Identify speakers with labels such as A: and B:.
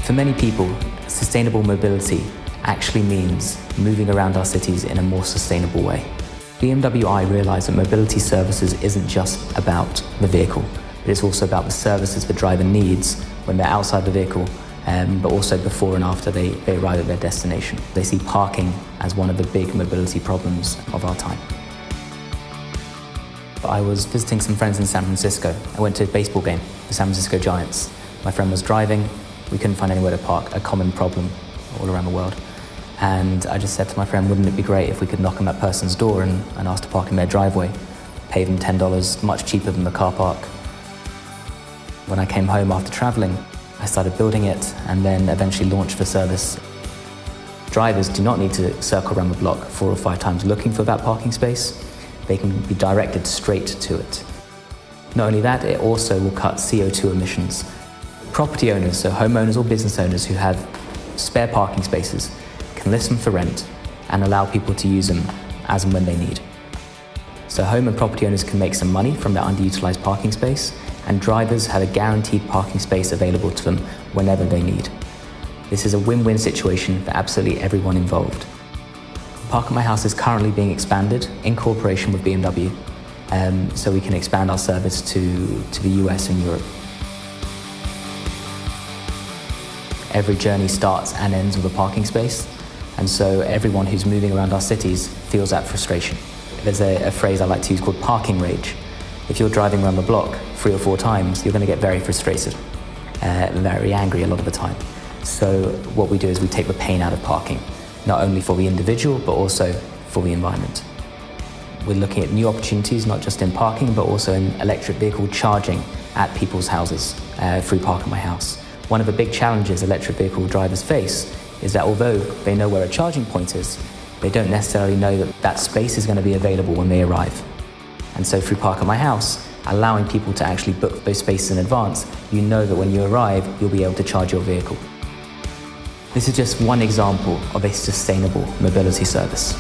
A: For many people, sustainable mobility actually means moving around our cities in a more sustainable way. BMW I realised that mobility services isn't just about the vehicle, but it's also about the services the driver needs when they're outside the vehicle, but also before and after they arrive at their destination. They see parking as one of the big mobility problems of our time. I was visiting some friends in San Francisco. I went to a baseball game, the San Francisco Giants. My friend was driving. We couldn't find anywhere to park, a common problem all around the world. And I just said to my friend, wouldn't it be great if we could knock on that person's door and ask to park in their driveway, pay them $10, much cheaper than the car park. When I came home after traveling, I started building it and then eventually launched the service. Drivers do not need to circle around the block 4 or 5 times looking for that parking space. They can be directed straight to it. Not only that, it also will cut CO2 emissions. Property owners, so homeowners or business owners who have spare parking spaces, can list them for rent and allow people to use them as and when they need. So home and property owners can make some money from their underutilized parking space, and drivers have a guaranteed parking space available to them whenever they need. This is a win-win situation for absolutely everyone involved. Park at My House is currently being expanded in cooperation with BMW, so we can expand our service to the US and Europe. Every journey starts and ends with a parking space, and so everyone who's moving around our cities feels that frustration. There's a phrase I like to use called parking rage. If you're driving around the block 3 or 4 times, you're going to get very frustrated, very angry a lot of the time. So what we do is we take the pain out of parking, not only for the individual, but also for the environment. We're looking at new opportunities, not just in parking, but also in electric vehicle charging at people's houses through Park at My House. One of the big challenges electric vehicle drivers face is that although they know where a charging point is, they don't necessarily know that that space is going to be available when they arrive. And so through Park at My House, allowing people to actually book those spaces in advance, you know that when you arrive, you'll be able to charge your vehicle. This is just one example of a sustainable mobility service.